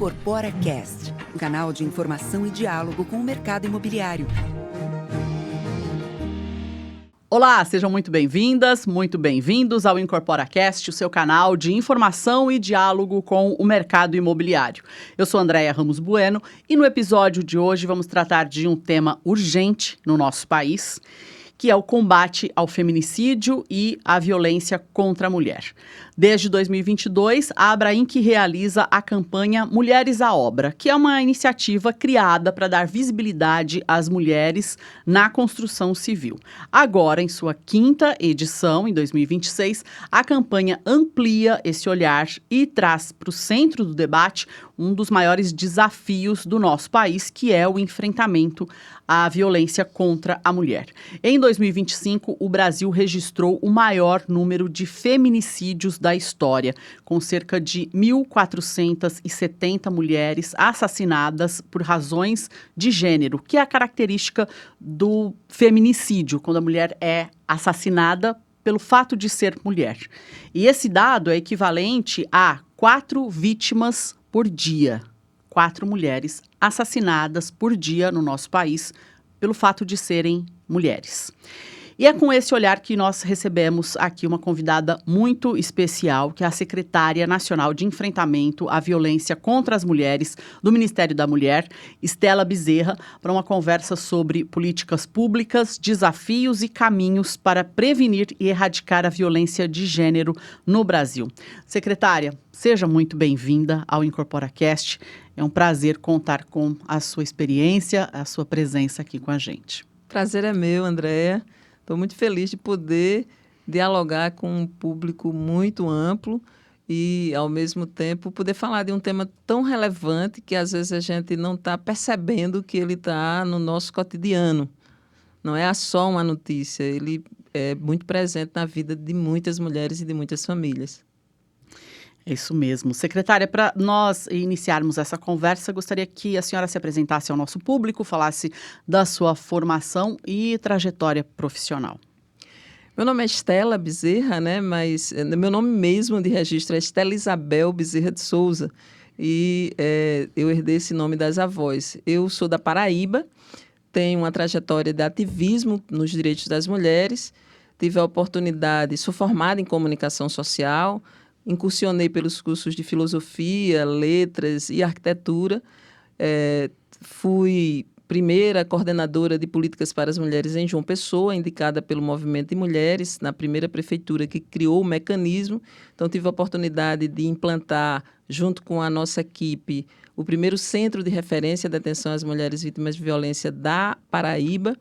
Incorpora Cast, um canal de informação e diálogo com o mercado imobiliário. Olá, sejam muito bem-vindas, muito bem-vindos ao IncorporaCast, o seu canal de informação e diálogo com o mercado imobiliário. Eu sou Andréia Ramos Bueno e no episódio de hoje vamos tratar de um tema urgente no nosso país, que é o combate ao feminicídio e à violência contra a mulher. Desde 2022, a Abrainc realiza a campanha Mulheres à Obra, que é uma iniciativa criada para dar visibilidade às mulheres na construção civil. Agora, em sua quinta edição, em 2026, a campanha amplia esse olhar e traz para o centro do debate um dos maiores desafios do nosso país, que é o enfrentamento à violência contra a mulher. Em 2025, o Brasil registrou o maior número de feminicídios da história, com cerca de 1.470 mulheres assassinadas por razões de gênero, que é a característica do feminicídio, quando a mulher é assassinada pelo fato de ser mulher. E esse dado é equivalente a 4 vítimas por dia. 4 mulheres assassinadas por dia no nosso país pelo fato de serem mulheres. E é com esse olhar que nós recebemos aqui uma convidada muito especial, que é a secretária nacional de enfrentamento à violência contra as mulheres do Ministério da Mulher, Estela Bezerra, para uma conversa sobre políticas públicas, desafios e caminhos para prevenir e erradicar a violência de gênero no Brasil. Secretária, seja muito bem-vinda ao IncorporaCast. É um prazer contar com a sua experiência, a sua presença aqui com a gente. Prazer é meu, Andréia. Estou muito feliz de poder dialogar com um público muito amplo e, ao mesmo tempo, poder falar de um tema tão relevante que, às vezes, a gente não está percebendo que ele está no nosso cotidiano. Não é só uma notícia, ele é muito presente na vida de muitas mulheres e de muitas famílias. É isso mesmo. Secretária, para nós iniciarmos essa conversa, gostaria que a senhora se apresentasse ao nosso público, falasse da sua formação e trajetória profissional. Meu nome é Estela Bezerra, né? Mas meu nome mesmo de registro é Estela Isabel Bezerra de Souza. E eu herdei esse nome das avós. Eu sou da Paraíba, tenho uma trajetória de ativismo nos direitos das mulheres, tive a oportunidade, sou formada em comunicação social, incursionei pelos cursos de filosofia, letras e arquitetura. Fui primeira coordenadora de políticas para as mulheres em João Pessoa, indicada pelo Movimento de Mulheres, na primeira prefeitura que criou o mecanismo. Então, tive a oportunidade de implantar, junto com a nossa equipe, o primeiro centro de referência de atenção às mulheres vítimas de violência da Paraíba.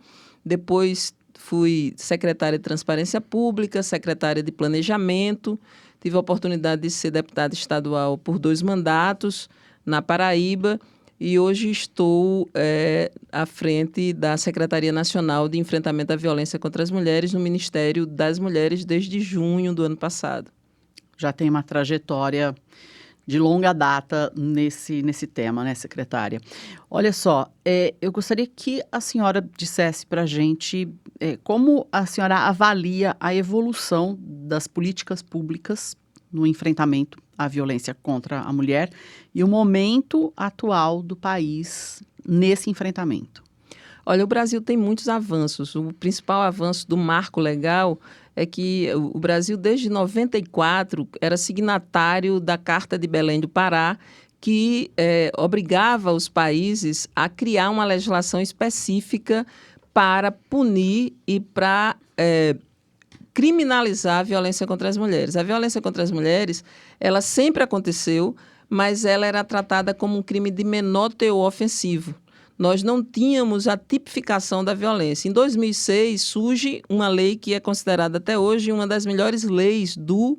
Depois, fui secretária de Transparência Pública, secretária de Planejamento. Tive a oportunidade de ser deputada estadual por 2 mandatos na Paraíba e hoje estou à frente da Secretaria Nacional de Enfrentamento à Violência contra as Mulheres no Ministério das Mulheres desde junho do ano passado. Já tem uma trajetória de longa data nesse tema, né, secretária? Olha só, eu gostaria que a senhora dissesse para a gente como a senhora avalia a evolução das políticas públicas no enfrentamento à violência contra a mulher e o momento atual do país nesse enfrentamento. Olha, o Brasil tem muitos avanços. O principal avanço do marco legal é que o Brasil, desde 94, era signatário da Carta de Belém do Pará, que obrigava os países a criar uma legislação específica para punir e para criminalizar a violência contra as mulheres. A violência contra as mulheres, ela sempre aconteceu, mas ela era tratada como um crime de menor teor ofensivo. Nós não tínhamos a tipificação da violência. Em 2006, surge uma lei que é considerada até hoje uma das melhores leis do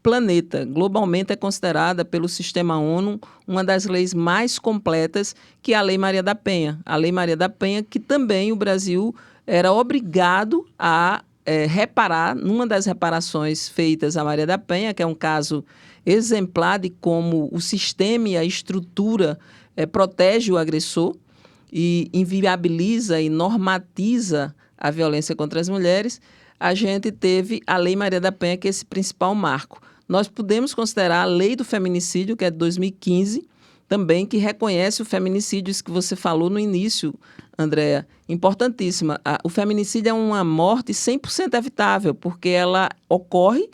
planeta. Globalmente é considerada pelo Sistema ONU uma das leis mais completas, que é a Lei Maria da Penha. A Lei Maria da Penha, que também o Brasil era obrigado a reparar, numa das reparações feitas a Maria da Penha, que é um caso exemplar de como o sistema e a estrutura protege o agressor e inviabiliza e normatiza a violência contra as mulheres, a gente teve a Lei Maria da Penha, que é esse principal marco. Nós podemos considerar a Lei do Feminicídio, que é de 2015, também que reconhece o feminicídio, isso que você falou no início, Andréa, importantíssima. O feminicídio é uma morte 100% evitável, porque ela ocorre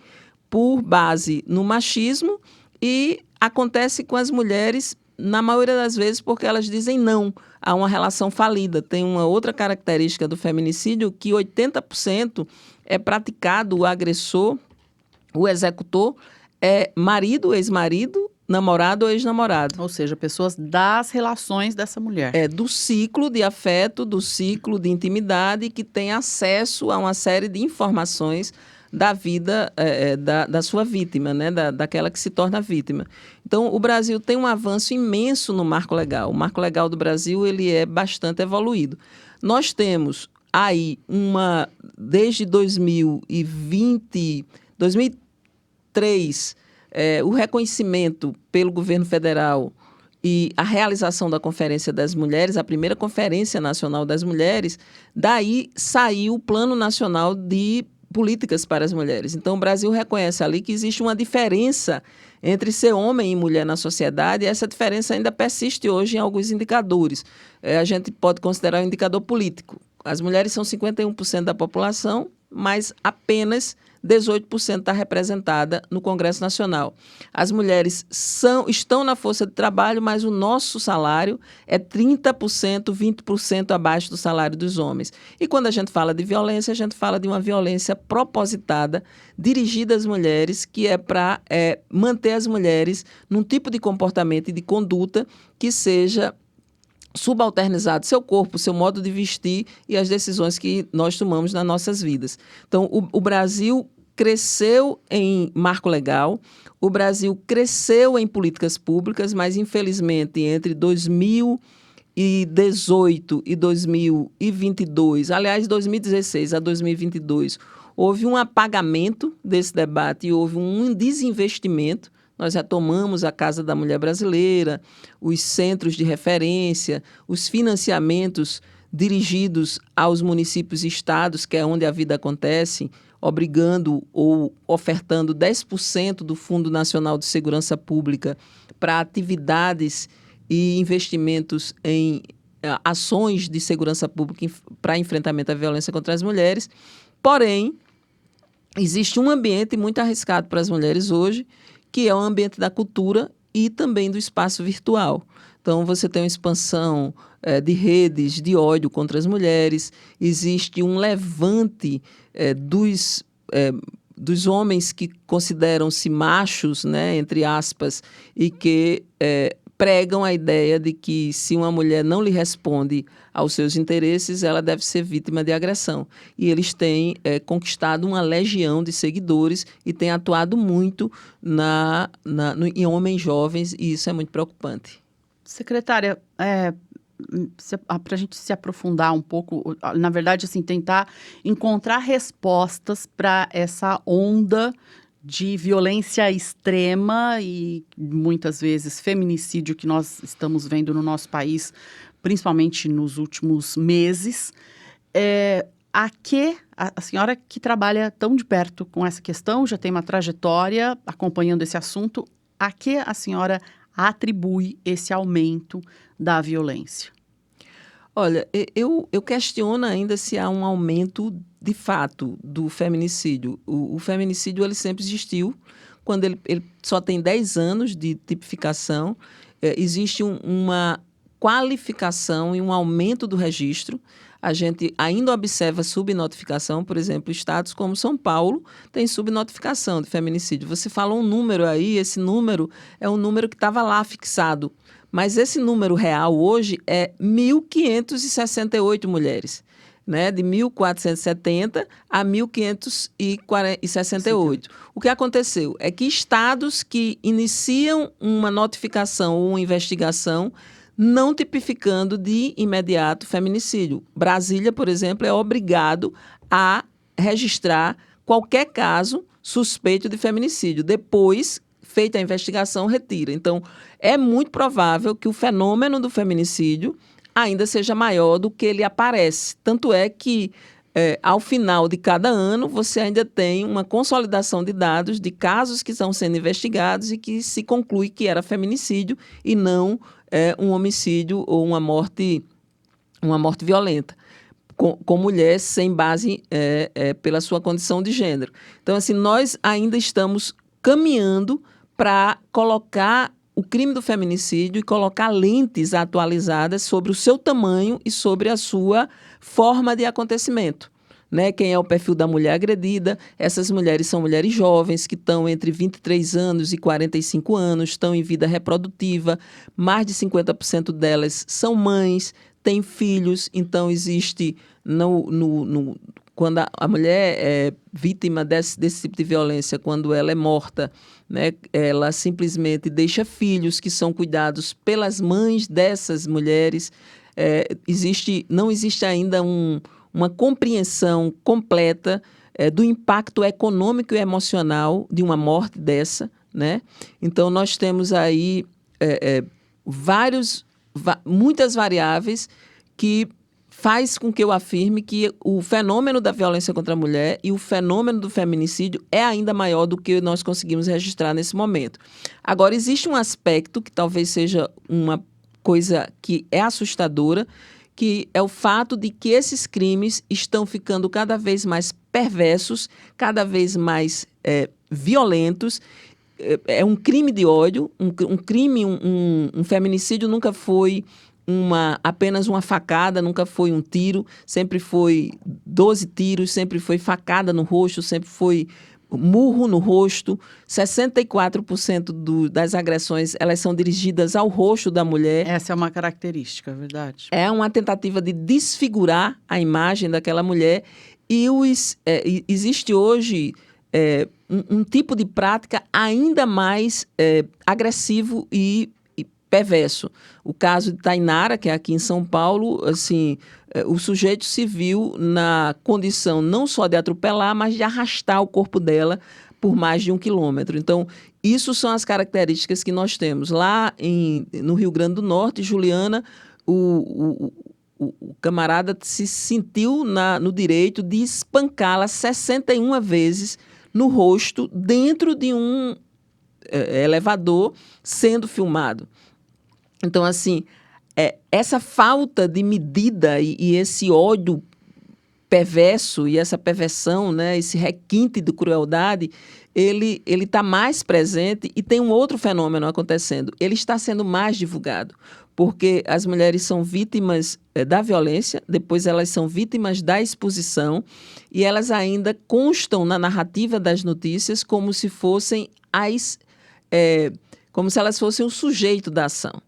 por base no machismo e acontece com as mulheres, na maioria das vezes, porque elas dizem não a uma relação falida. Tem uma outra característica do feminicídio, que 80% é praticado, o agressor, o executor, é marido, ex-marido, namorado ou ex-namorado. Ou seja, pessoas das relações dessa mulher. É do ciclo de afeto, do ciclo de intimidade, que tem acesso a uma série de informações da vida da sua vítima, né? Daquela que se torna vítima. Então, o Brasil tem um avanço imenso no marco legal. O marco legal do Brasil ele é bastante evoluído. Nós temos aí desde 2020, 2003, o reconhecimento pelo governo federal e a realização da Conferência das Mulheres, a primeira Conferência Nacional das Mulheres, daí saiu o Plano Nacional de Políticas para as Mulheres. Então, o Brasil reconhece ali que existe uma diferença entre ser homem e mulher na sociedade, e essa diferença ainda persiste hoje em alguns indicadores. A gente pode considerar um indicador político. As mulheres são 51% da população, mas apenas 18% está representada no Congresso Nacional. As mulheres estão na força de trabalho, mas o nosso salário é 30%, 20% abaixo do salário dos homens. E quando a gente fala de violência, a gente fala de uma violência propositada, dirigida às mulheres, que é para manter as mulheres num tipo de comportamento e de conduta que seja subalternizado seu corpo, seu modo de vestir e as decisões que nós tomamos nas nossas vidas. Então, o Brasil cresceu em marco legal, o Brasil cresceu em políticas públicas, mas, infelizmente, entre 2018 e 2022, aliás, 2016 a 2022, houve um apagamento desse debate e houve um desinvestimento. Nós retomamos a Casa da Mulher Brasileira, os centros de referência, os financiamentos dirigidos aos municípios e estados, que é onde a vida acontece, obrigando ou ofertando 10% do Fundo Nacional de Segurança Pública para atividades e investimentos em ações de segurança pública para enfrentamento à violência contra as mulheres. Porém, existe um ambiente muito arriscado para as mulheres hoje, que é o ambiente da cultura e também do espaço virtual. Então, você tem uma expansão de redes de ódio contra as mulheres, existe um levante dos homens que consideram-se machos, né, entre aspas, e que pregam a ideia de que se uma mulher não lhe responde aos seus interesses, ela deve ser vítima de agressão. E eles têm conquistado uma legião de seguidores e têm atuado muito em homens jovens, e isso é muito preocupante. Secretária, para a gente se aprofundar um pouco, na verdade, assim, tentar encontrar respostas para essa onda de violência extrema e, muitas vezes, feminicídio que nós estamos vendo no nosso país, principalmente nos últimos meses. A senhora que trabalha tão de perto com essa questão, já tem uma trajetória acompanhando esse assunto, a que a senhora atribui esse aumento da violência? Olha, eu questiono ainda se há um aumento de fato do feminicídio. O feminicídio ele sempre existiu. Quando ele só tem 10 anos de tipificação, existe uma qualificação e um aumento do registro. A gente ainda observa subnotificação, por exemplo, estados como São Paulo têm subnotificação de feminicídio. Você falou um número aí, esse número é um número que estava lá fixado, mas esse número real hoje é 1.568 mulheres, né? De 1.470 a 1.568. O que aconteceu é que estados que iniciam uma notificação ou uma investigação não tipificando de imediato feminicídio. Brasília, por exemplo, é obrigado a registrar qualquer caso suspeito de feminicídio. Depois, feita a investigação, retira. Então, é muito provável que o fenômeno do feminicídio ainda seja maior do que ele aparece. Tanto é que ao final de cada ano, você ainda tem uma consolidação de dados de casos que estão sendo investigados e que se conclui que era feminicídio e não um homicídio ou uma morte violenta com mulher sem base pela sua condição de gênero. Então, assim, nós ainda estamos caminhando para colocar o crime do feminicídio e colocar lentes atualizadas sobre o seu tamanho e sobre a sua forma de acontecimento. Né? Quem é o perfil da mulher agredida? Essas mulheres são mulheres jovens que estão entre 23 anos e 45 anos, estão em vida reprodutiva, mais de 50% delas são mães, têm filhos, então existe, quando a mulher é vítima desse tipo de violência, quando ela é morta, né, ela simplesmente deixa filhos que são cuidados pelas mães dessas mulheres. Não existe ainda uma compreensão completa do impacto econômico e emocional de uma morte dessa, né? Então, nós temos aí muitas variáveis que faz com que eu afirme que o fenômeno da violência contra a mulher e o fenômeno do feminicídio é ainda maior do que nós conseguimos registrar nesse momento. Agora, existe um aspecto que talvez seja uma coisa que é assustadora, que é o fato de que esses crimes estão ficando cada vez mais perversos, cada vez mais violentos. É um crime de ódio, um feminicídio nunca foi apenas uma facada, nunca foi um tiro, sempre foi 12 tiros, sempre foi facada no rosto, sempre foi murro no rosto. 64% das agressões, elas são dirigidas ao rosto da mulher. Essa é uma característica, é verdade. É uma tentativa de desfigurar a imagem daquela mulher. E existe hoje um tipo de prática ainda mais agressivo e perverso. O caso de Tainara, que é aqui em São Paulo, assim, o sujeito se viu na condição não só de atropelar, mas de arrastar o corpo dela por mais de 1 quilômetro. Então, isso são as características que nós temos. Lá no Rio Grande do Norte, Juliana, o camarada se sentiu no direito de espancá-la 61 vezes no rosto, dentro de um elevador, sendo filmado. Então, assim, essa falta de medida e esse ódio perverso e essa perversão, né, esse requinte de crueldade, ele está mais presente e tem um outro fenômeno acontecendo. Ele está sendo mais divulgado, porque as mulheres são vítimas da violência, depois elas são vítimas da exposição e elas ainda constam na narrativa das notícias como se fossem como se elas fossem o sujeito da ação.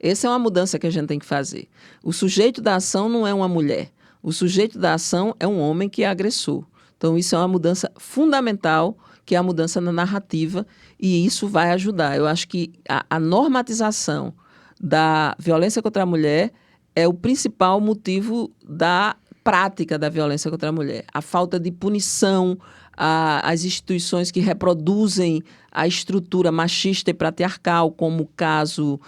Essa é uma mudança que a gente tem que fazer. O sujeito da ação não é uma mulher. O sujeito da ação é um homem que é agressor. Então, isso é uma mudança fundamental, que é a mudança na narrativa, e isso vai ajudar. Eu acho que a normatização da violência contra a mulher é o principal motivo da prática da violência contra a mulher. A falta de punição, as instituições que reproduzem a estrutura machista e patriarcal, como o caso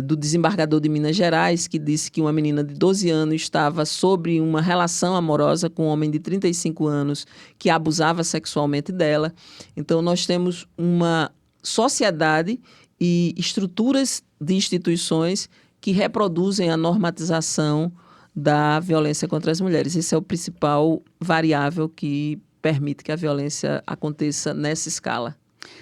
do desembargador de Minas Gerais, que disse que uma menina de 12 anos estava sob uma relação amorosa com um homem de 35 anos que abusava sexualmente dela. Então, nós temos uma sociedade e estruturas de instituições que reproduzem a normatização da violência contra as mulheres. Esse é o principal variável que permite que a violência aconteça nessa escala.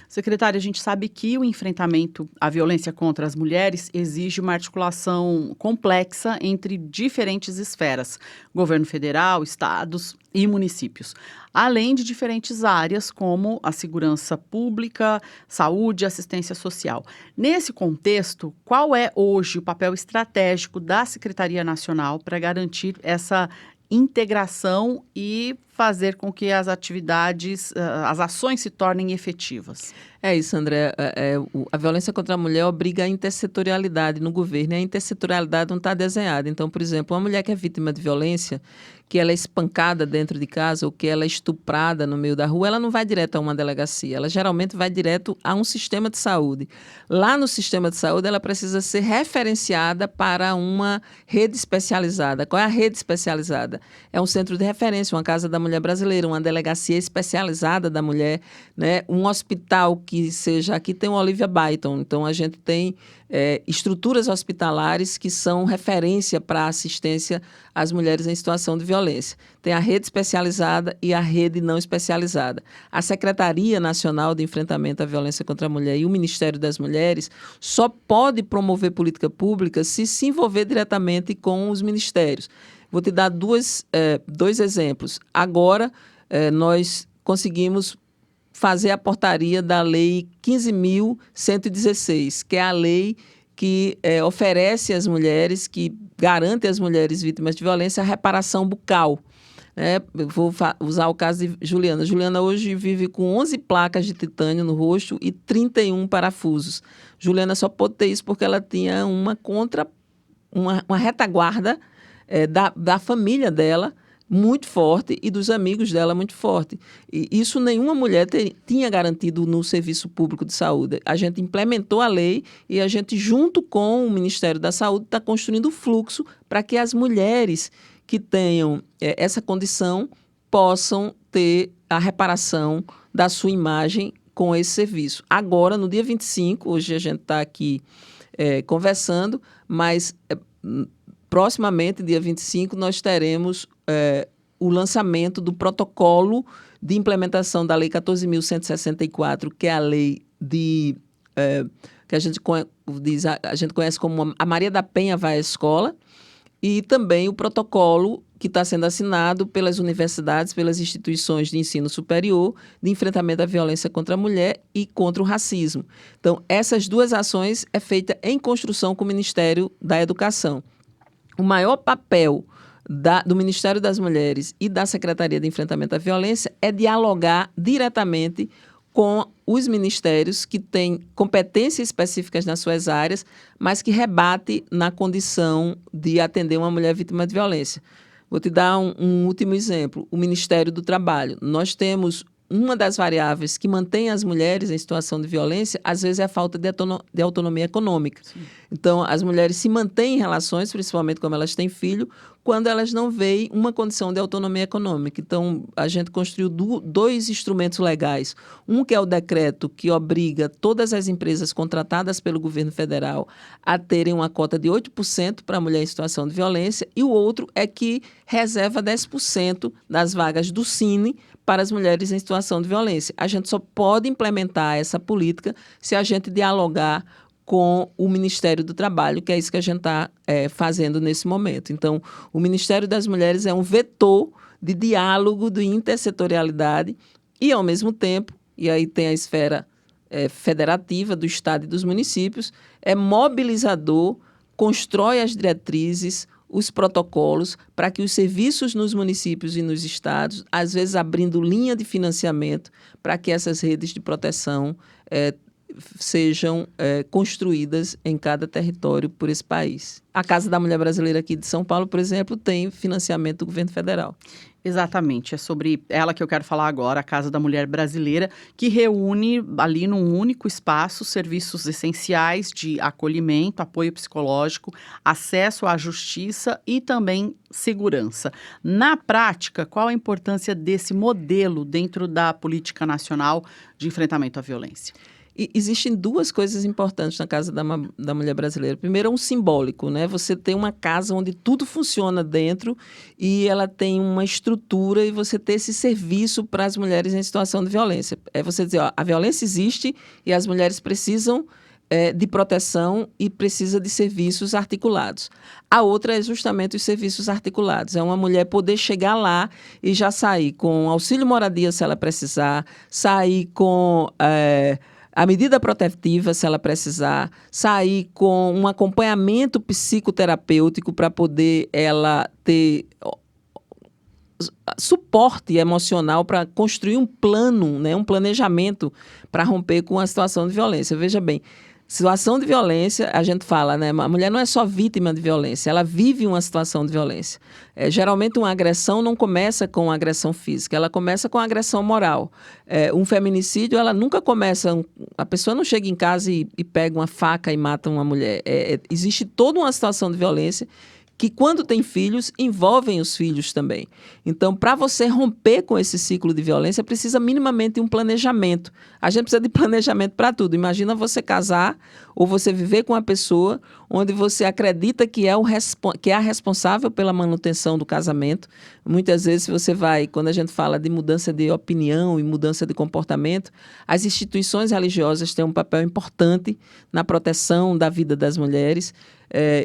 Secretária, a gente sabe que o enfrentamento à violência contra as mulheres exige uma articulação complexa entre diferentes esferas, governo federal, estados e municípios, além de diferentes áreas como a segurança pública, saúde e assistência social. Nesse contexto, qual é hoje o papel estratégico da Secretaria Nacional para garantir essa integração e fazer com que as atividades, as ações se tornem efetivas? É isso, André. A violência contra a mulher obriga a intersetorialidade no governo, e a intersetorialidade não está desenhada. Então, por exemplo, uma mulher que é vítima de violência, que ela é espancada dentro de casa ou que ela é estuprada no meio da rua, ela não vai direto a uma delegacia, ela geralmente vai direto a um sistema de saúde. Lá no sistema de saúde, ela precisa ser referenciada para uma rede especializada. Qual é a rede especializada? É um centro de referência, uma Casa da Mulher Brasileira, uma delegacia especializada da mulher, né? Um hospital que seja... Aqui tem o Olivia Byton, então a gente tem estruturas hospitalares que são referência para a assistência às mulheres em situação de violência. Tem a rede especializada e a rede não especializada. A Secretaria Nacional de Enfrentamento à Violência contra a Mulher e o Ministério das Mulheres só pode promover política pública se envolver diretamente com os ministérios. Vou te dar dois exemplos. Agora, nós conseguimos fazer a portaria da Lei 15.116, que é a lei que oferece às mulheres, que garante às mulheres vítimas de violência a reparação bucal. Vou usar o caso de Juliana. Juliana hoje vive com 11 placas de titânio no rosto e 31 parafusos. Juliana só pôde ter isso porque ela tinha uma retaguarda da família dela, muito forte, e dos amigos dela muito forte. E isso nenhuma mulher tinha garantido no serviço público de saúde. A gente implementou a lei e a gente, junto com o Ministério da Saúde, está construindo o fluxo para que as mulheres que tenham essa condição possam ter a reparação da sua imagem com esse serviço. Agora, no dia 25, hoje a gente está aqui conversando, mas... proximamente, dia 25, nós teremos o lançamento do protocolo de implementação da Lei 14.164, que é a lei que a gente conhece como a Maria da Penha vai à escola, e também o protocolo que está sendo assinado pelas universidades, pelas instituições de ensino superior, de enfrentamento à violência contra a mulher e contra o racismo. Então, essas duas ações é feita em construção com o Ministério da Educação. O maior papel do Ministério das Mulheres e da Secretaria de Enfrentamento à Violência é dialogar diretamente com os ministérios que têm competências específicas nas suas áreas, mas que rebate na condição de atender uma mulher vítima de violência. Vou te dar um último exemplo, o Ministério do Trabalho. Nós temos uma das variáveis que mantém as mulheres em situação de violência, às vezes, é a falta de autonomia econômica. Sim. Então, as mulheres se mantêm em relações, principalmente como elas têm filho, quando elas não veem uma condição de autonomia econômica. Então, a gente construiu dois instrumentos legais. Um que é o decreto que obriga todas as empresas contratadas pelo governo federal a terem uma cota de 8% para a mulher em situação de violência, e o outro é que reserva 10% das vagas do Cine para as mulheres em situação de violência. A gente só pode implementar essa política se a gente dialogar com o Ministério do Trabalho, que é isso que a gente está fazendo nesse momento. Então, o Ministério das Mulheres é um vetor de diálogo, de intersetorialidade e, ao mesmo tempo, e aí tem a esfera federativa do Estado e dos municípios, é mobilizador, constrói as diretrizes, os protocolos para que os serviços nos municípios e nos estados, às vezes abrindo linha de financiamento para que essas redes de proteção sejam construídas em cada território por esse país. A Casa da Mulher Brasileira aqui de São Paulo, por exemplo, tem financiamento do governo federal. Exatamente, é sobre ela que eu quero falar agora, a Casa da Mulher Brasileira, que reúne ali num único espaço serviços essenciais de acolhimento, apoio psicológico, acesso à justiça e também segurança. Na prática, qual a importância desse modelo dentro da política nacional de enfrentamento à violência? E existem duas coisas importantes na Casa da Mulher Brasileira. Primeiro, é um simbólico, né? Você tem uma casa onde tudo funciona dentro e ela tem uma estrutura, e você ter esse serviço para as mulheres em situação de violência. É você dizer, a violência existe e as mulheres precisam de proteção e precisa de serviços articulados. A outra é justamente os serviços articulados. É uma mulher poder chegar lá e já sair com auxílio moradia, se ela precisar, sair com... a medida protetiva, se ela precisar, sair com um acompanhamento psicoterapêutico para poder ela ter suporte emocional para construir um plano, né, um planejamento para romper com a situação de violência. Veja bem, Situação de violência, a gente fala, né? A mulher não é só vítima de violência, ela vive uma situação de violência. Geralmente, uma agressão não começa com agressão física, ela começa com agressão moral. Um feminicídio, ela nunca começa... A pessoa não chega em casa e pega uma faca e mata uma mulher. Existe toda uma situação de violência que, quando tem filhos, envolvem os filhos também. Então, para você romper com esse ciclo de violência, precisa minimamente um planejamento. A gente precisa de planejamento para tudo. Imagina você casar ou você viver com uma pessoa onde você acredita que é a responsável pela manutenção do casamento. Muitas vezes você vai, quando a gente fala de mudança de opinião e mudança de comportamento, as instituições religiosas têm um papel importante na proteção da vida das mulheres.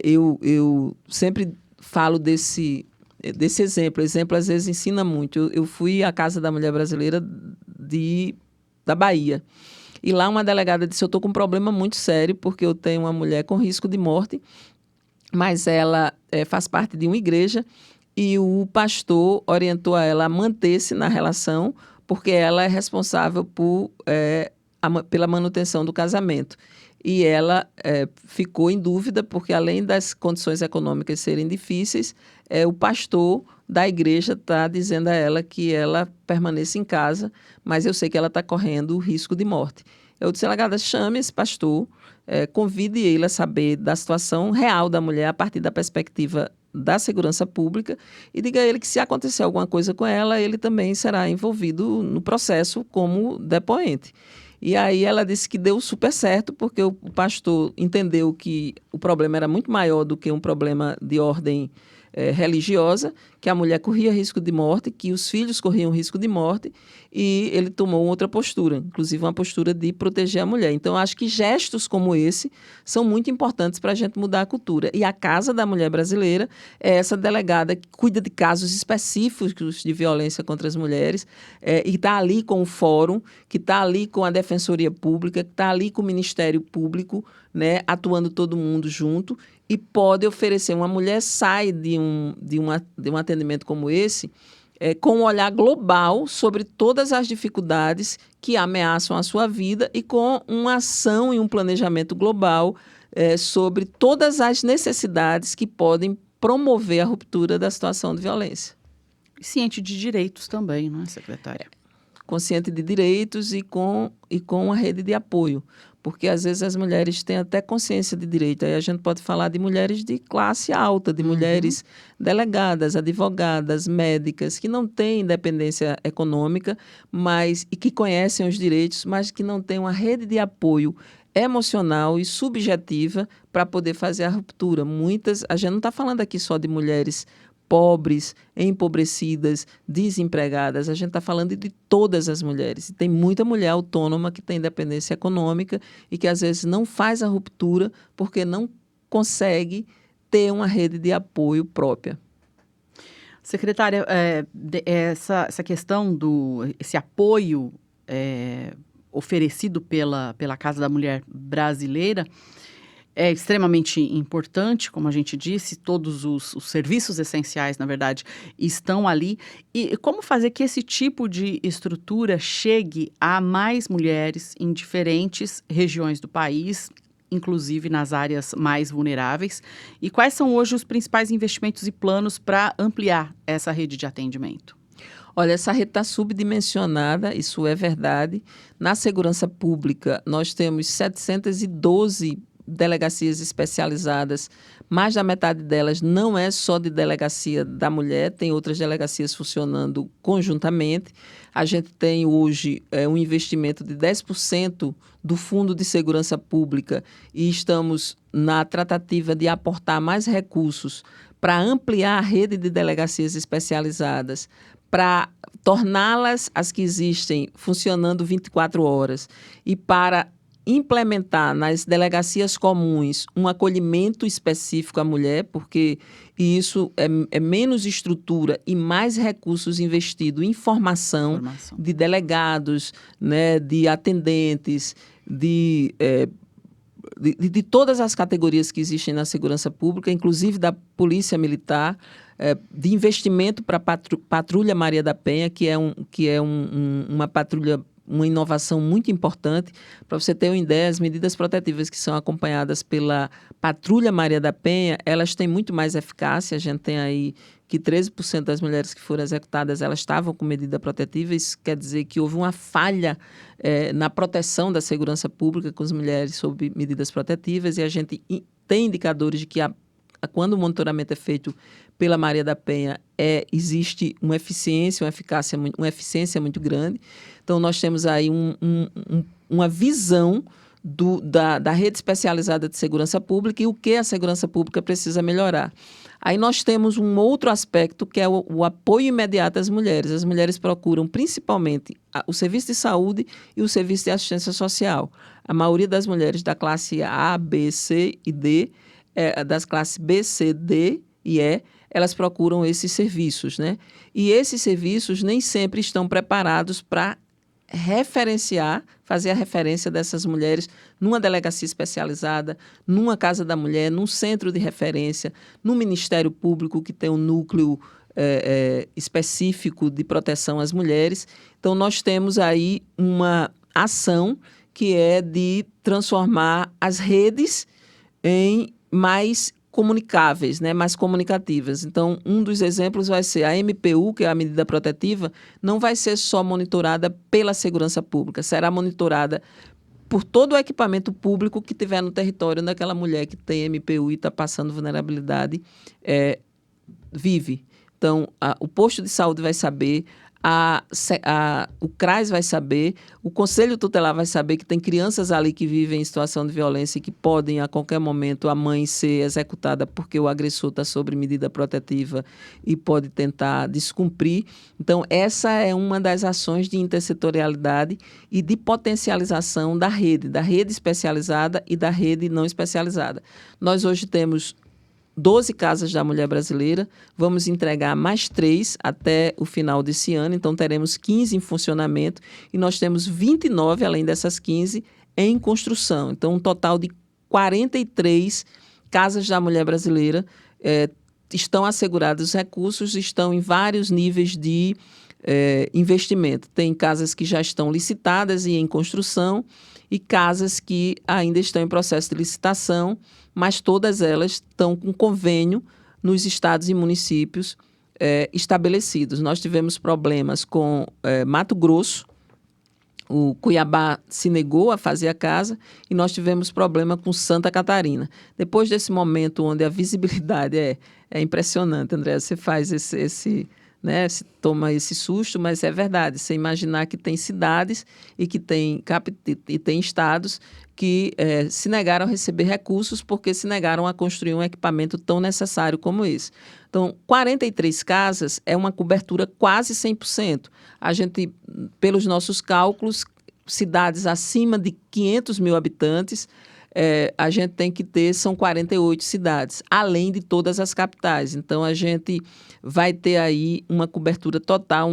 Eu sempre falo desse exemplo. O exemplo, às vezes, ensina muito. Eu fui à Casa da Mulher Brasileira da Bahia. E lá uma delegada disse, eu estou com um problema muito sério, porque eu tenho uma mulher com risco de morte, mas ela faz parte de uma igreja e o pastor orientou a ela a manter-se na relação, porque ela é responsável pela manutenção do casamento. E ela ficou em dúvida, porque além das condições econômicas serem difíceis, o pastor da igreja está dizendo a ela que ela permaneça em casa, mas eu sei que ela está correndo o risco de morte. Eu disse, delegada, chame esse pastor, convide ele a saber da situação real da mulher a partir da perspectiva da segurança pública e diga a ele que, se acontecer alguma coisa com ela, ele também será envolvido no processo como depoente. E aí ela disse que deu super certo, porque o pastor entendeu que o problema era muito maior do que um problema de ordem religiosa, que a mulher corria risco de morte, que os filhos corriam risco de morte, e ele tomou outra postura, inclusive uma postura de proteger a mulher. Então, acho que gestos como esse são muito importantes para a gente mudar a cultura. E a Casa da Mulher Brasileira é essa delegada que cuida de casos específicos de violência contra as mulheres, e está ali com o fórum, que está ali com a Defensoria Pública, que está ali com o Ministério Público, né, atuando todo mundo junto, e pode oferecer. Uma mulher sai de um atendimento como esse com um olhar global sobre todas as dificuldades que ameaçam a sua vida e com uma ação e um planejamento global sobre todas as necessidades que podem promover a ruptura da situação de violência. Ciente de direitos também, não é, secretária? Consciente de direitos e com uma rede de apoio. Porque, às vezes, as mulheres têm até consciência de direito. Aí a gente pode falar de mulheres de classe alta, de mulheres delegadas, advogadas, médicas, que não têm independência econômica, e que conhecem os direitos, mas que não têm uma rede de apoio emocional e subjetiva para poder fazer a ruptura. A gente não está falando aqui só de mulheres pobres, empobrecidas, desempregadas. A gente está falando de todas as mulheres. E tem muita mulher autônoma que tem independência econômica e que, às vezes, não faz a ruptura porque não consegue ter uma rede de apoio própria. Secretária, essa questão esse apoio oferecido pela Casa da Mulher Brasileira é extremamente importante, como a gente disse, todos os serviços essenciais, na verdade, estão ali. E como fazer que esse tipo de estrutura chegue a mais mulheres em diferentes regiões do país, inclusive nas áreas mais vulneráveis? E quais são hoje os principais investimentos e planos para ampliar essa rede de atendimento? Olha, essa rede está subdimensionada, isso é verdade. Na segurança pública, nós temos 712 delegacias especializadas, mais da metade delas não é só de delegacia da mulher, tem outras delegacias funcionando conjuntamente. A gente tem hoje um investimento de 10% do Fundo de Segurança Pública e estamos na tratativa de aportar mais recursos para ampliar a rede de delegacias especializadas, para torná-las, as que existem, funcionando 24 horas e para implementar nas delegacias comuns um acolhimento específico à mulher, porque isso é menos estrutura e mais recursos investidos em formação de delegados, né, de atendentes, de todas as categorias que existem na segurança pública, inclusive da Polícia Militar, de investimento para a Patrulha Maria da Penha, que é uma patrulha uma inovação muito importante. Para você ter uma ideia, as medidas protetivas que são acompanhadas pela Patrulha Maria da Penha, elas têm muito mais eficácia. A gente tem aí que 13% das mulheres que foram executadas, elas estavam com medida protetiva. Isso quer dizer que houve uma falha na proteção da segurança pública com as mulheres sob medidas protetivas, e a gente tem indicadores de que quando o monitoramento é feito pela Maria da Penha, existe uma eficiência, uma eficiência muito grande. Então, nós temos aí uma visão da rede especializada de segurança pública e o que a segurança pública precisa melhorar. Aí nós temos um outro aspecto, que é o apoio imediato às mulheres. As mulheres procuram principalmente o serviço de saúde e o serviço de assistência social. A maioria das mulheres da classe A, B, C e D, das classes B, C, D e E, elas procuram esses serviços, né? E esses serviços nem sempre estão preparados para fazer a referência dessas mulheres numa delegacia especializada, numa casa da mulher, num centro de referência, no Ministério Público, que tem um núcleo específico de proteção às mulheres. Então, nós temos aí uma ação que é de transformar as redes em mais comunicáveis, né, mais comunicativas. Então, um dos exemplos vai ser a MPU, que é a medida protetiva, não vai ser só monitorada pela segurança pública, será monitorada por todo o equipamento público que tiver no território daquela mulher que tem MPU e está passando vulnerabilidade, vive. Então, o posto de saúde vai saber, o CRAS vai saber, o Conselho Tutelar vai saber que tem crianças ali que vivem em situação de violência e que podem, a qualquer momento, a mãe ser executada porque o agressor está sob medida protetiva e pode tentar descumprir. Então, essa é uma das ações de intersetorialidade e de potencialização da rede especializada e da rede não especializada. Nós hoje temos 12 casas da mulher brasileira, vamos entregar mais 3 até o final desse ano, então teremos 15 em funcionamento e nós temos 29, além dessas 15, em construção. Então, um total de 43 casas da mulher brasileira estão assegurados os recursos, estão em vários níveis de investimento. Tem casas que já estão licitadas e em construção e casas que ainda estão em processo de licitação, mas todas elas estão com convênio nos estados e municípios estabelecidos. Nós tivemos problemas com Mato Grosso, o Cuiabá se negou a fazer a casa e nós tivemos problema com Santa Catarina. Depois desse momento onde a visibilidade é impressionante, André, você faz né, se toma esse susto, mas é verdade. Você imaginar que tem cidades e que tem estados que se negaram a receber recursos porque se negaram a construir um equipamento tão necessário como esse. Então, 43 casas é uma cobertura quase 100%. A gente, pelos nossos cálculos, cidades acima de 500 mil habitantes, a gente tem que ter, são 48 cidades, além de todas as capitais. Então, a gente vai ter aí uma cobertura total,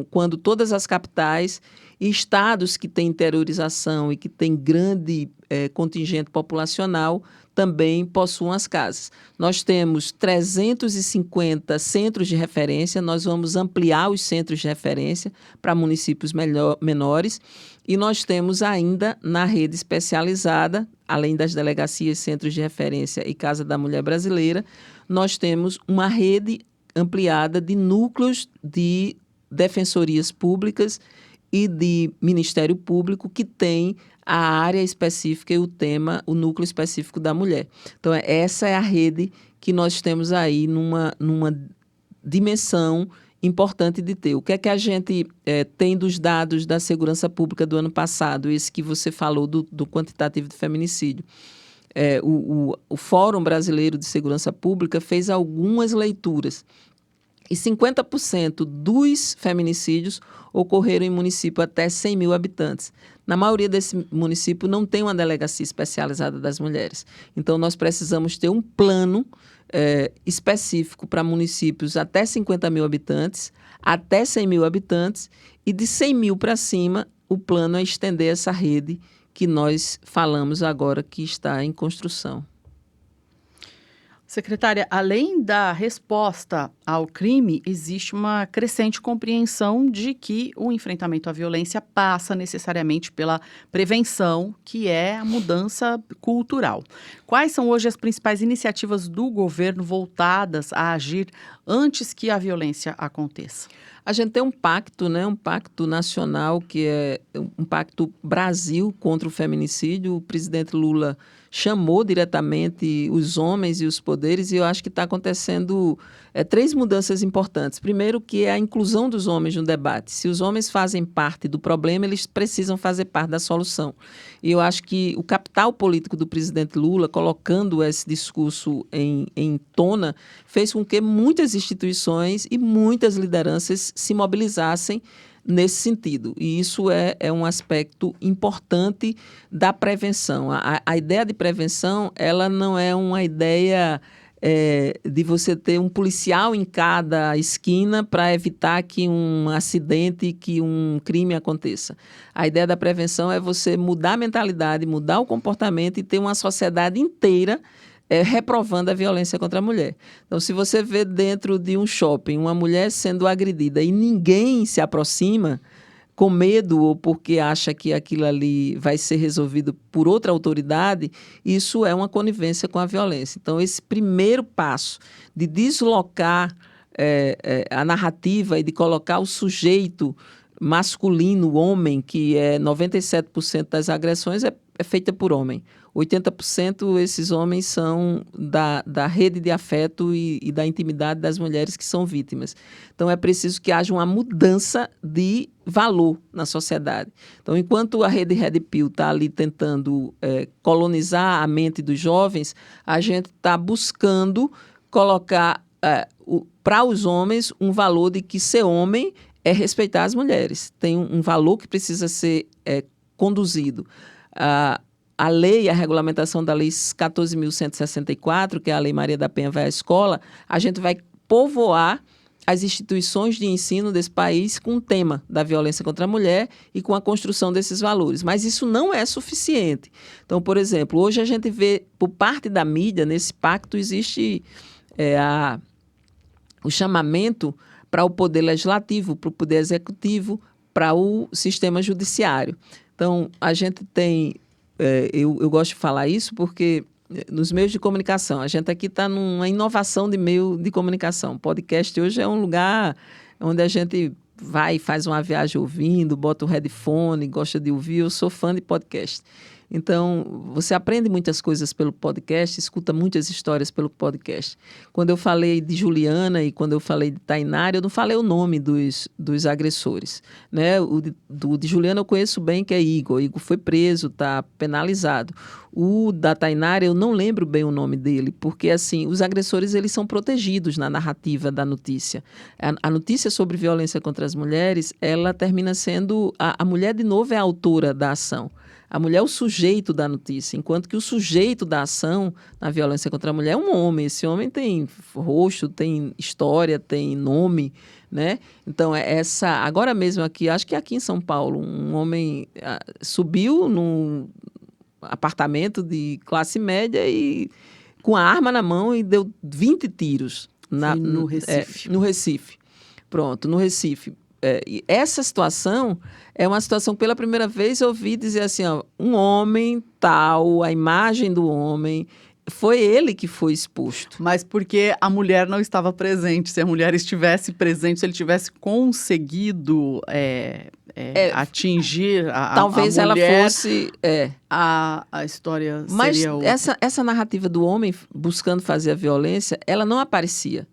quando todas as capitais e estados que têm interiorização e que têm grande contingente populacional também possuam as casas. Nós temos 350 centros de referência, nós vamos ampliar os centros de referência para municípios menores e nós temos ainda na rede especializada, além das delegacias, centros de referência e Casa da Mulher Brasileira, nós temos uma rede ampliada de núcleos de defensorias públicas e de Ministério Público que tem a área específica e o núcleo específico da mulher. Então, essa é a rede que nós temos aí numa dimensão importante de ter. O que é que a gente tem dos dados da segurança pública do ano passado, esse que você falou do quantitativo de feminicídio? O Fórum Brasileiro de Segurança Pública fez algumas leituras e 50% dos feminicídios ocorreram em município até 100 mil habitantes. Na maioria desse município não tem uma delegacia especializada das mulheres. Então, nós precisamos ter um plano específico para municípios até 50 mil habitantes, até 100 mil habitantes, e de 100 mil para cima, o plano é estender essa rede que nós falamos agora que está em construção. Secretária, além da resposta ao crime, existe uma crescente compreensão de que o enfrentamento à violência passa necessariamente pela prevenção, que é a mudança cultural. Quais são hoje as principais iniciativas do governo voltadas a agir antes que a violência aconteça? A gente tem um pacto, né? Um pacto nacional, que é um pacto Brasil contra o feminicídio. O presidente Lula chamou diretamente os homens e os poderes, e eu acho que está acontecendo 3 mudanças importantes. Primeiro, que é a inclusão dos homens no debate. Se os homens fazem parte do problema, eles precisam fazer parte da solução. E eu acho que o capital político do presidente Lula, colocando esse discurso em tona, fez com que muitas instituições e muitas lideranças se mobilizassem nesse sentido. E isso é um aspecto importante da prevenção. A ideia de prevenção, ela não é uma ideia de você ter um policial em cada esquina para evitar que um acidente, que um crime aconteça. A ideia da prevenção é você mudar a mentalidade, mudar o comportamento e ter uma sociedade inteira reprovando a violência contra a mulher. Então, se você vê dentro de um shopping uma mulher sendo agredida e ninguém se aproxima com medo ou porque acha que aquilo ali vai ser resolvido por outra autoridade, isso é uma conivência com a violência. Então, esse primeiro passo de deslocar a narrativa e de colocar o sujeito masculino, o homem, que é 97% das agressões, é feita por homem. 80% esses homens são da rede de afeto e da intimidade das mulheres que são vítimas. Então, é preciso que haja uma mudança de valor na sociedade. Então, enquanto a rede Red Pill está ali tentando colonizar a mente dos jovens, a gente está buscando colocar para os homens um valor de que ser homem é respeitar as mulheres. Tem um valor que precisa ser conduzido. A lei, a regulamentação da Lei 14.164, que é a Lei Maria da Penha vai à escola, a gente vai povoar as instituições de ensino desse país com o tema da violência contra a mulher e com a construção desses valores. Mas isso não é suficiente. Então, por exemplo, hoje a gente vê, por parte da mídia, nesse pacto existe o chamamento para o poder legislativo, para o poder executivo, para o sistema judiciário. Então, a gente tem... Eu gosto de falar isso porque nos meios de comunicação, a gente aqui está numa inovação de meio de comunicação. O podcast hoje é um lugar onde a gente vai e faz uma viagem ouvindo, bota o headphone, gosta de ouvir. Eu sou fã de podcast. Então, você aprende muitas coisas pelo podcast, escuta muitas histórias pelo podcast. Quando eu falei de Juliana e quando eu falei de Tainara, eu não falei o nome dos agressores, né? O de Juliana eu conheço bem, que é Igor. Igor foi preso, está penalizado. O da Tainara, eu não lembro bem o nome dele, porque assim, os agressores eles são protegidos na narrativa da notícia. A notícia sobre violência contra as mulheres, ela termina sendo... A mulher, de novo, é a autora da ação. A mulher é o sujeito da notícia, enquanto que o sujeito da ação na violência contra a mulher é um homem. Esse homem tem rosto, tem história, tem nome, né? Então, agora mesmo aqui, acho que aqui em São Paulo, um homem subiu num apartamento de classe média e com a arma na mão e deu 20 tiros. No Recife. No Recife. Pronto, no Recife. E essa situação é uma situação que pela primeira vez eu ouvi dizer assim, ó, um homem tal, a imagem do homem, foi ele que foi exposto. Mas porque a mulher não estava presente. Se a mulher estivesse presente, se ele tivesse conseguido atingir talvez a mulher, ela fosse... A história mas seria outra. Essa narrativa do homem buscando fazer a violência, ela não aparecia.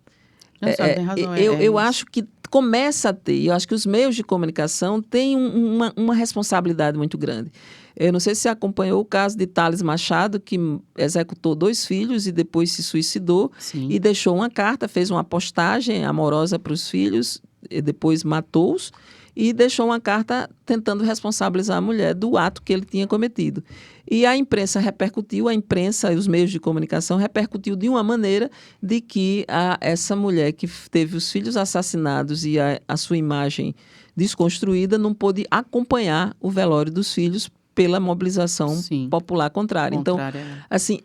Tem razão. Eu acho que começa a ter, eu acho que os meios de comunicação têm uma responsabilidade muito grande. Eu não sei se você acompanhou o caso de Thales Machado, que executou 2 filhos e depois se suicidou. Sim. E deixou uma carta, fez uma postagem amorosa para os filhos, e depois matou-os e deixou uma carta tentando responsabilizar a mulher do ato que ele tinha cometido. E a imprensa repercutiu, e os meios de comunicação repercutiu de uma maneira de que essa mulher que teve os filhos assassinados e a sua imagem desconstruída não pôde acompanhar o velório dos filhos pela mobilização popular contrária. Então, assim,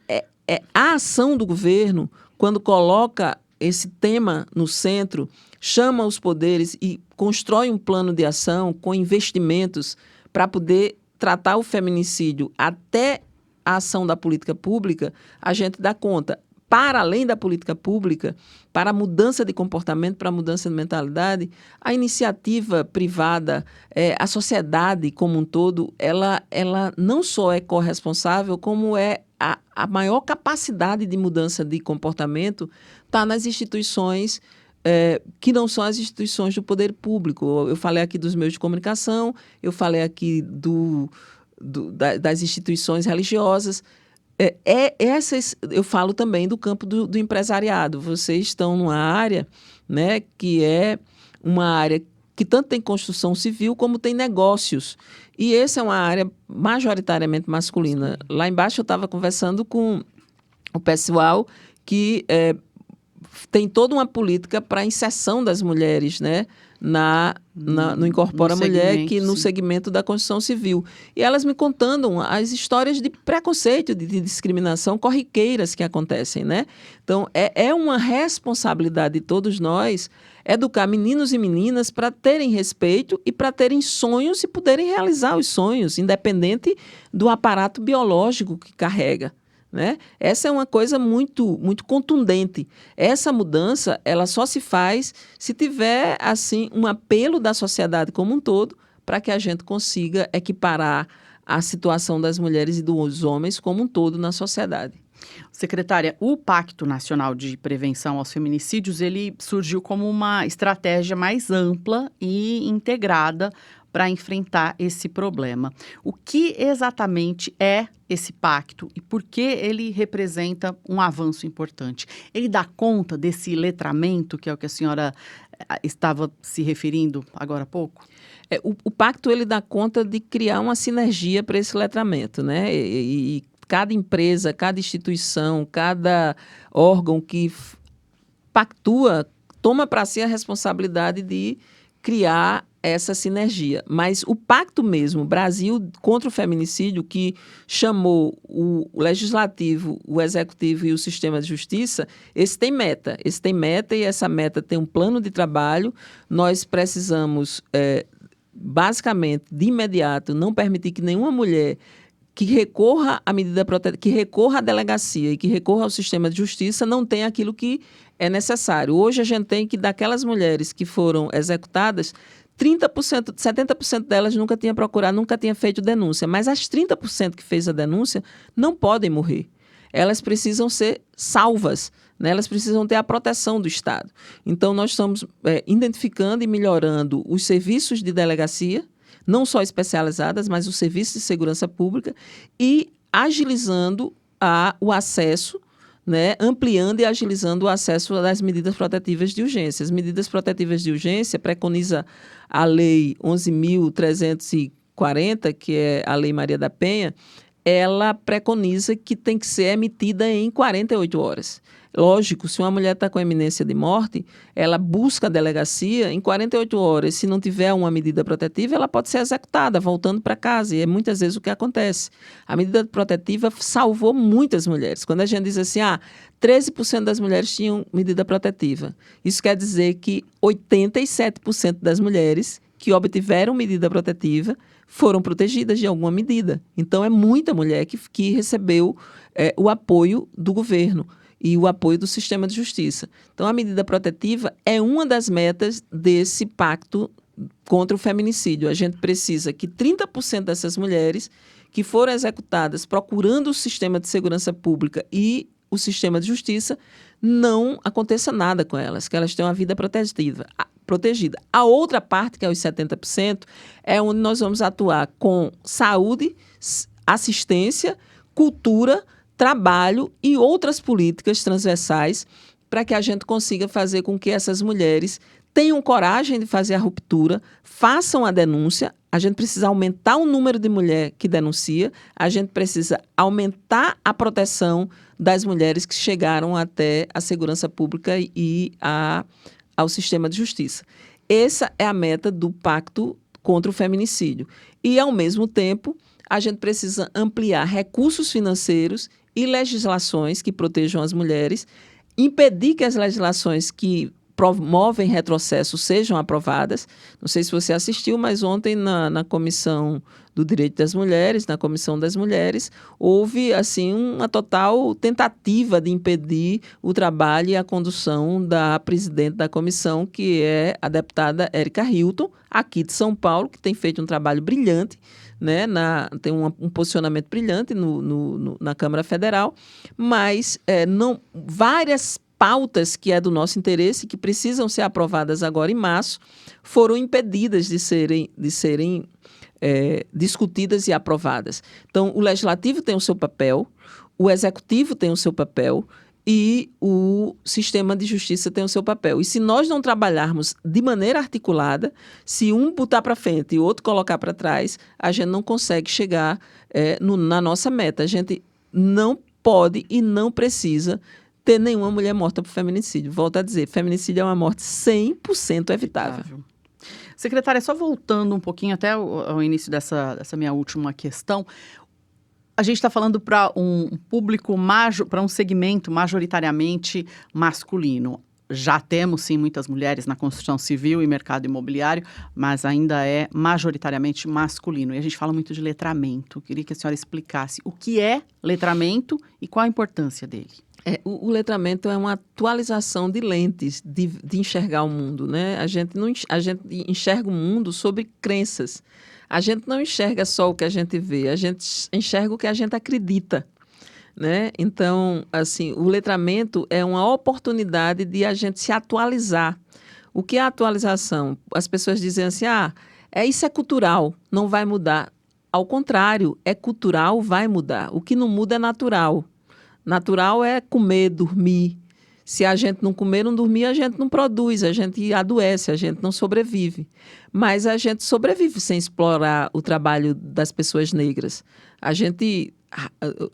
a ação do governo, quando coloca esse tema no centro, chama os poderes e constrói um plano de ação com investimentos para poder tratar o feminicídio até a ação da política pública, a gente dá conta. Para além da política pública, para a mudança de comportamento, para a mudança de mentalidade, a iniciativa privada, a sociedade como um todo, ela não só é corresponsável, como é a maior capacidade de mudança de comportamento está nas instituições que não são as instituições do poder público. Eu falei aqui dos meios de comunicação, eu falei aqui das instituições religiosas. Eu falo também do campo do empresariado. Vocês estão numa área, né, que é uma área que tanto tem construção civil como tem negócios. E essa é uma área majoritariamente masculina. Lá embaixo eu estava conversando com o pessoal que tem toda uma política para a inserção das mulheres, né, no Incorpora Mulher, que no segmento da construção civil. E elas me contando as histórias de preconceito, de discriminação corriqueiras que acontecem, né? Então, é uma responsabilidade de todos nós educar meninos e meninas para terem respeito e para terem sonhos e poderem realizar os sonhos, independente do aparato biológico que carrega. Né? Essa é uma coisa muito, muito contundente. Essa mudança, ela só se faz se tiver assim um apelo da sociedade como um todo para que a gente consiga equiparar a situação das mulheres e dos homens como um todo na sociedade. Secretária, o Pacto Nacional de Prevenção aos Feminicídios, ele surgiu como uma estratégia mais ampla e integrada para enfrentar esse problema. O que exatamente é esse pacto e por que ele representa um avanço importante? Ele dá conta desse letramento, que é o que a senhora estava se referindo agora há pouco? O pacto ele dá conta de criar uma sinergia para esse letramento, né? E cada empresa, cada instituição, cada órgão que pactua, toma para si a responsabilidade de criar essa sinergia. Mas o pacto mesmo, Brasil contra o Feminicídio, que chamou o Legislativo, o Executivo e o Sistema de Justiça, esse tem meta e essa meta tem um plano de trabalho. Nós precisamos, basicamente, de imediato, não permitir que nenhuma mulher que recorra à medida protetiva, que recorra à delegacia e que recorra ao sistema de justiça não tenha aquilo que é necessário. Hoje a gente tem que, daquelas mulheres que foram executadas, 30%, 70% delas nunca tinha procurado, nunca tinha feito denúncia, mas as 30% que fez a denúncia não podem morrer. Elas precisam ser salvas, né? Elas precisam ter a proteção do Estado. Então, nós estamos identificando e melhorando os serviços de delegacia, não só especializadas, mas os serviços de segurança pública e agilizando o acesso, né, ampliando e agilizando o acesso das medidas protetivas de urgência. As medidas protetivas de urgência preconiza a Lei 11.340, que é a Lei Maria da Penha, ela preconiza que tem que ser emitida em 48 horas. Lógico, se uma mulher está com iminência de morte, ela busca a delegacia em 48 horas. Se não tiver uma medida protetiva, ela pode ser executada, voltando para casa. E é muitas vezes o que acontece. A medida protetiva salvou muitas mulheres. Quando a gente diz assim, 13% das mulheres tinham medida protetiva. Isso quer dizer que 87% das mulheres que obtiveram medida protetiva foram protegidas de alguma medida. Então, é muita mulher que recebeu o apoio do governo e o apoio do sistema de justiça. Então, a medida protetiva é uma das metas desse pacto contra o feminicídio. A gente precisa que 30% dessas mulheres que foram executadas procurando o sistema de segurança pública e o sistema de justiça, não aconteça nada com elas, que elas tenham a vida protegida. A outra parte, que é os 70%, é onde nós vamos atuar com saúde, assistência, cultura, trabalho e outras políticas transversais para que a gente consiga fazer com que essas mulheres tenham coragem de fazer a ruptura, façam a denúncia. A gente precisa aumentar o número de mulheres que denuncia, a gente precisa aumentar a proteção das mulheres que chegaram até a segurança pública e ao sistema de justiça. Essa é a meta do Pacto contra o Feminicídio. E, ao mesmo tempo, a gente precisa ampliar recursos financeiros e legislações que protejam as mulheres. impedir que as legislações que promovem retrocesso sejam aprovadas. Não sei se você assistiu, mas ontem na Comissão do Direito das Mulheres, na Comissão das Mulheres, houve assim uma total tentativa de impedir o trabalho e a condução da presidente da comissão, que é a deputada Érica Hilton, aqui de São Paulo, que tem feito um trabalho brilhante, né, tem um posicionamento brilhante na Câmara Federal, mas várias pautas que é do nosso interesse, que precisam ser aprovadas agora em março, foram impedidas de serem discutidas e aprovadas. Então, o Legislativo tem o seu papel, o Executivo tem o seu papel e o Sistema de Justiça tem o seu papel. E se nós não trabalharmos de maneira articulada, se um botar para frente e o outro colocar para trás, a gente não consegue chegar na nossa meta. A gente não pode e não precisa ter nenhuma mulher morta por feminicídio. Volto a dizer, feminicídio é uma morte 100% evitável. Secretária, só voltando um pouquinho até ao início dessa minha última questão, a gente está falando para um público, para um segmento majoritariamente masculino. Já temos, sim, muitas mulheres na construção civil e mercado imobiliário, mas ainda é majoritariamente masculino. E a gente fala muito de letramento. Queria que a senhora explicasse o que é letramento e qual a importância dele. O letramento é uma atualização de lentes de enxergar o mundo, né? A gente enxerga o mundo sobre crenças. A gente não enxerga só o que a gente vê, a gente enxerga o que a gente acredita, né? Então, assim, o letramento é uma oportunidade de a gente se atualizar. O que é a atualização? As pessoas dizem assim, isso é cultural, não vai mudar. Ao contrário, é cultural, vai mudar. O que não muda é natural. Natural é comer, dormir. Se a gente não comer, não dormir, a gente não produz, a gente adoece, a gente não sobrevive. Mas a gente sobrevive sem explorar o trabalho das pessoas negras.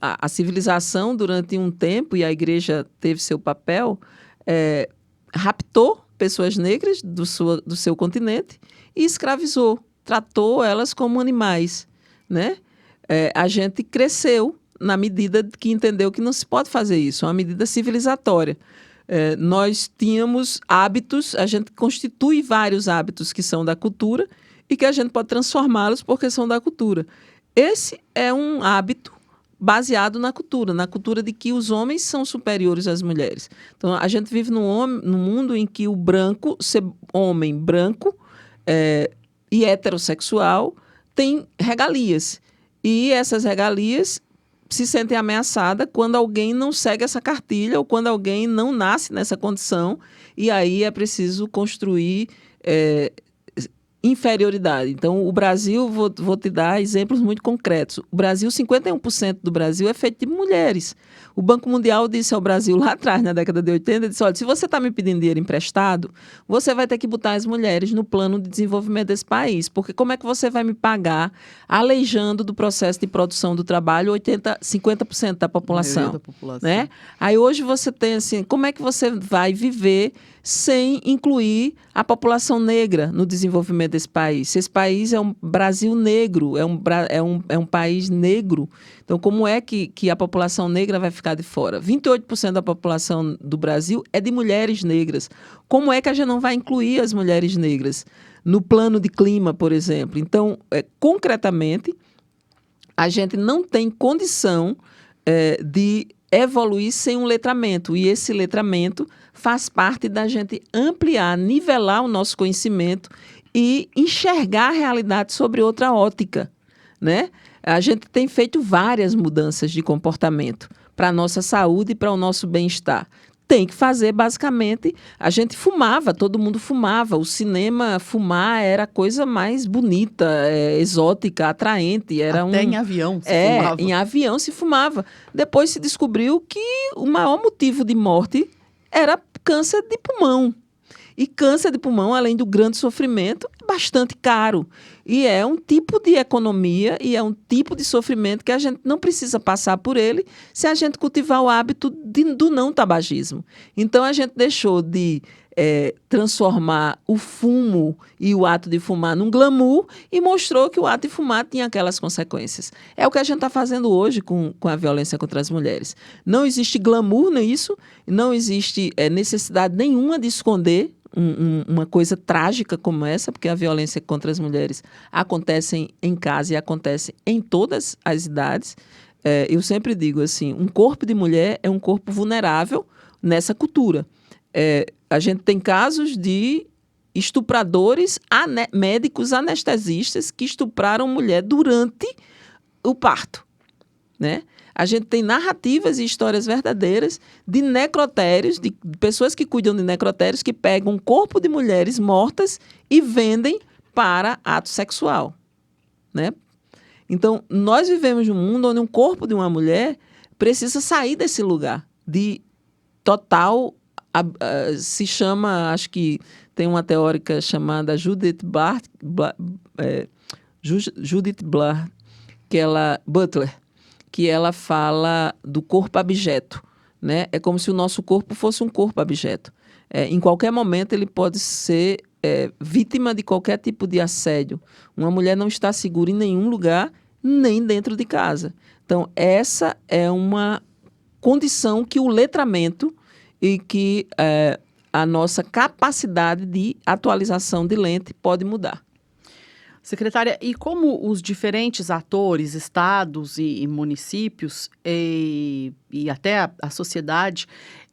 A civilização, durante um tempo, e a igreja teve seu papel, raptou pessoas negras do seu continente e escravizou, tratou elas como animais, né? A gente cresceu na medida que entendeu que não se pode fazer isso, é uma medida civilizatória. Nós tínhamos hábitos, a gente constitui vários hábitos que são da cultura e que a gente pode transformá-los porque são da cultura. Esse é um hábito baseado na cultura de que os homens são superiores às mulheres. Então, a gente vive num mundo em que o branco, ser homem branco e heterossexual, tem regalias. E essas regalias se sentem ameaçadas quando alguém não segue essa cartilha ou quando alguém não nasce nessa condição, e aí é preciso construir inferioridade. Então, o Brasil, vou te dar exemplos muito concretos. O Brasil, 51% do Brasil é feito de mulheres. O Banco Mundial disse ao Brasil lá atrás, na década de 80, disse, olha, se você está me pedindo dinheiro emprestado, você vai ter que botar as mulheres no plano de desenvolvimento desse país, porque como é que você vai me pagar aleijando do processo de produção do trabalho 50% da população, né? Aí hoje você tem assim, como é que você vai viver sem incluir a população negra no desenvolvimento desse país? Esse país é um Brasil negro, é um país negro. Então, como é que a população negra vai ficar de fora? 28% da população do Brasil é de mulheres negras. Como é que a gente não vai incluir as mulheres negras no plano de clima, por exemplo? Então, concretamente, a gente não tem condição de evoluir sem um letramento. E esse letramento faz parte da gente ampliar, nivelar o nosso conhecimento e enxergar a realidade sobre outra ótica, né? A gente tem feito várias mudanças de comportamento para a nossa saúde e para o nosso bem-estar. Tem que fazer, basicamente, a gente fumava, todo mundo fumava. O cinema, fumar era a coisa mais bonita, exótica, atraente. Até em avião se fumava. Em avião se fumava. Depois se descobriu que o maior motivo de morte era câncer de pulmão. E câncer de pulmão, além do grande sofrimento, é bastante caro. E é um tipo de economia e é um tipo de sofrimento que a gente não precisa passar por ele se a gente cultivar o hábito do não tabagismo. Então, a gente deixou de transformar o fumo e o ato de fumar num glamour e mostrou que o ato de fumar tinha aquelas consequências. É o que a gente está fazendo hoje com a violência contra as mulheres. Não existe glamour nisso, não existe necessidade nenhuma de esconder uma coisa trágica como essa, porque a violência contra as mulheres acontece em casa e acontece em todas as idades. Eu sempre digo assim, um corpo de mulher é um corpo vulnerável nessa cultura. A gente tem casos de estupradores, médicos anestesistas que estupraram mulher durante o parto, né? A gente tem narrativas e histórias verdadeiras de necrotérios, de pessoas que cuidam de necrotérios, que pegam um corpo de mulheres mortas e vendem para ato sexual, né? Então, nós vivemos num mundo onde um corpo de uma mulher precisa sair desse lugar de total... se chama, acho que tem uma teórica chamada Judith Butler, que ela fala do corpo abjeto, né? É como se o nosso corpo fosse um corpo abjeto. Em qualquer momento ele pode ser vítima de qualquer tipo de assédio. Uma mulher não está segura em nenhum lugar, nem dentro de casa. Então, essa é uma condição que o letramento e que a nossa capacidade de atualização de lente pode mudar. Secretária, e como os diferentes atores, estados e municípios e até a sociedade,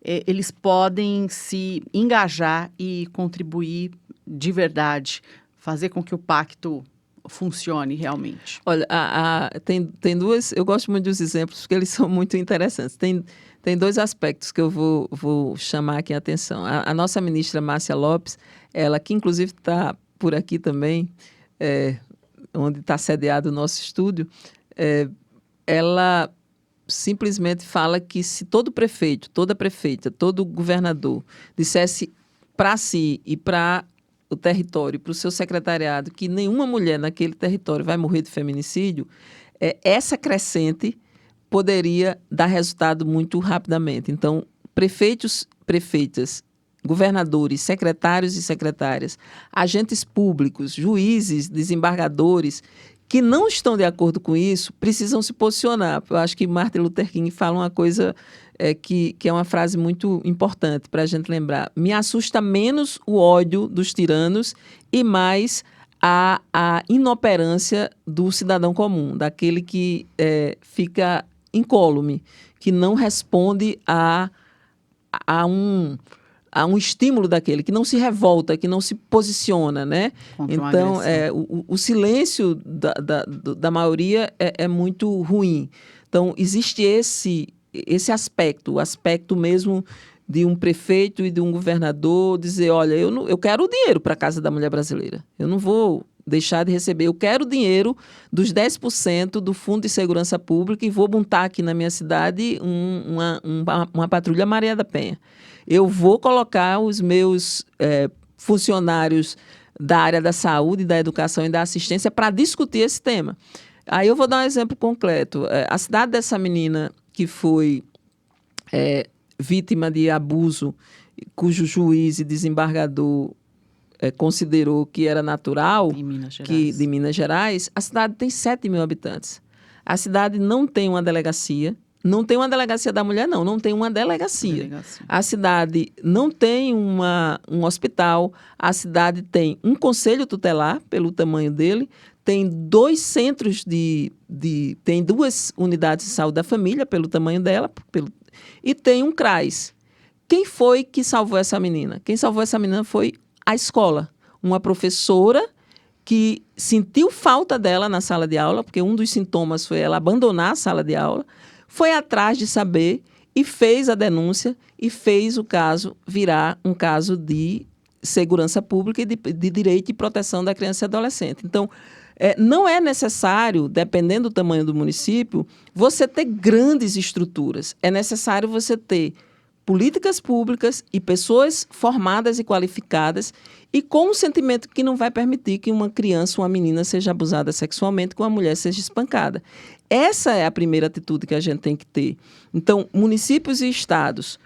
eles podem se engajar e contribuir de verdade, fazer com que o pacto funcione realmente? Olha, tem duas... Eu gosto muito dos exemplos porque eles são muito interessantes. Tem dois aspectos que eu vou chamar aqui a atenção. A nossa ministra Márcia Lopes, ela que inclusive está por aqui também, onde está sediado o nosso estúdio, ela simplesmente fala que se todo prefeito, toda prefeita, todo governador dissesse para si e para o território, para o seu secretariado, que nenhuma mulher naquele território vai morrer de feminicídio, essa crescente poderia dar resultado muito rapidamente. Então, prefeitos, prefeitas, governadores, secretários e secretárias, agentes públicos, juízes, desembargadores, que não estão de acordo com isso, precisam se posicionar. Eu acho que Martin Luther King fala uma coisa que é uma frase muito importante para a gente lembrar. Me assusta menos o ódio dos tiranos e mais a inoperância do cidadão comum, daquele que fica incólume, que não responde a um estímulo daquele, que não se revolta, que não se posiciona, né? Então, o silêncio da maioria é muito ruim. Então, existe esse aspecto, o aspecto mesmo de um prefeito e de um governador dizer, olha, eu quero o dinheiro para a Casa da Mulher Brasileira. Eu não vou deixar de receber. Eu quero o dinheiro dos 10% do Fundo de Segurança Pública e vou montar aqui na minha cidade uma patrulha Maria da Penha. Eu vou colocar os meus funcionários da área da saúde, da educação e da assistência para discutir esse tema. Aí eu vou dar um exemplo concreto. A cidade dessa menina que foi vítima de abuso, cujo juiz e desembargador considerou que era natural, de Minas Gerais, a cidade tem 7 mil habitantes. A cidade não tem uma delegacia. Não tem uma delegacia da mulher, não tem uma delegacia. A cidade não tem um hospital, a cidade tem um conselho tutelar, pelo tamanho dele, tem 2 centros tem 2 unidades de saúde da família, pelo tamanho dela, e tem um CRAS. Quem foi que salvou essa menina? Quem salvou essa menina foi a escola. Uma professora que sentiu falta dela na sala de aula, porque um dos sintomas foi ela abandonar a sala de aula, foi atrás de saber e fez a denúncia e fez o caso virar um caso de segurança pública e de direito e proteção da criança e adolescente. Então, não é necessário, dependendo do tamanho do município, você ter grandes estruturas. É necessário você ter políticas públicas e pessoas formadas e qualificadas e com um sentimento que não vai permitir que uma criança, uma menina seja abusada sexualmente, que uma mulher seja espancada. Essa é a primeira atitude que a gente tem que ter. Então, municípios e estados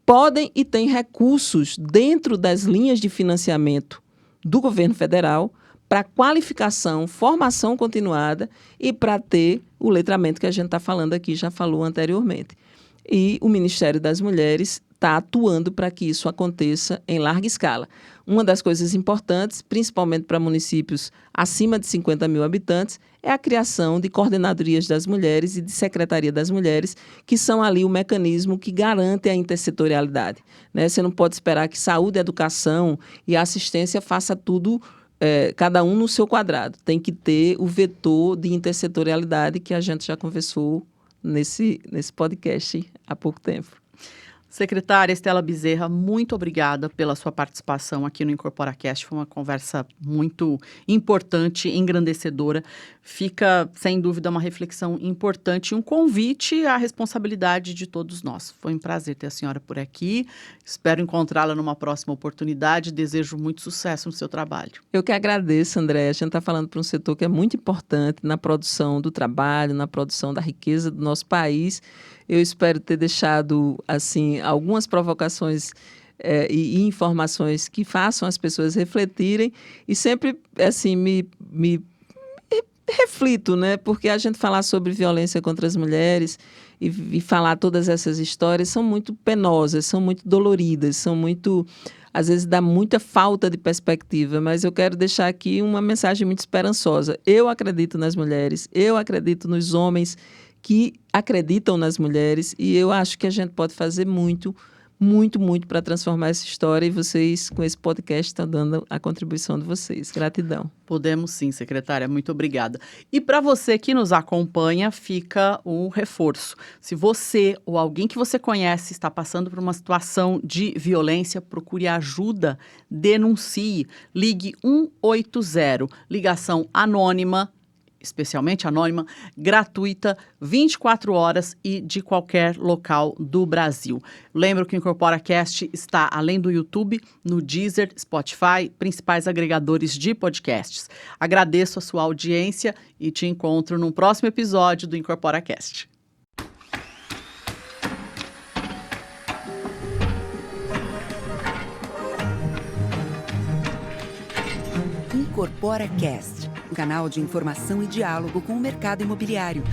podem e têm recursos dentro das linhas de financiamento do governo federal para qualificação, formação continuada e para ter o letramento que a gente está falando aqui, já falou anteriormente. E o Ministério das Mulheres está atuando para que isso aconteça em larga escala. Uma das coisas importantes, principalmente para municípios acima de 50 mil habitantes, é a criação de coordenadorias das mulheres e de secretaria das mulheres, que são ali o mecanismo que garante a intersetorialidade, né? Você não pode esperar que saúde, educação e assistência faça tudo, cada um no seu quadrado. Tem que ter o vetor de intersetorialidade que a gente já conversou nesse podcast há pouco tempo. Secretária Estela Bezerra, muito obrigada pela sua participação aqui no IncorporaCast. Foi uma conversa muito importante, engrandecedora. Fica, sem dúvida, uma reflexão importante e um convite à responsabilidade de todos nós. Foi um prazer ter a senhora por aqui. Espero encontrá-la numa próxima oportunidade. Desejo muito sucesso no seu trabalho. Eu que agradeço, André. A gente está falando para um setor que é muito importante na produção do trabalho, na produção da riqueza do nosso país. Eu espero ter deixado, assim, algumas provocações e informações que façam as pessoas refletirem e sempre, assim, me reflito, né? Porque a gente falar sobre violência contra as mulheres e falar todas essas histórias são muito penosas, são muito doloridas, são muito... Às vezes dá muita falta de perspectiva, mas eu quero deixar aqui uma mensagem muito esperançosa. Eu acredito nas mulheres, eu acredito nos homens que acreditam nas mulheres e eu acho que a gente pode fazer muito, muito, muito para transformar essa história e vocês, com esse podcast, estão dando a contribuição de vocês. Gratidão. Podemos sim, secretária. Muito obrigada. E para você que nos acompanha, fica um reforço. Se você ou alguém que você conhece está passando por uma situação de violência, procure ajuda, denuncie, ligue 180, ligação anônima, especialmente anônima, gratuita, 24 horas e de qualquer local do Brasil. Lembro que o IncorporaCast está, além do YouTube, no Deezer, Spotify, principais agregadores de podcasts. Agradeço a sua audiência e te encontro no próximo episódio do IncorporaCast. IncorporaCast, um canal de informação e diálogo com o mercado imobiliário.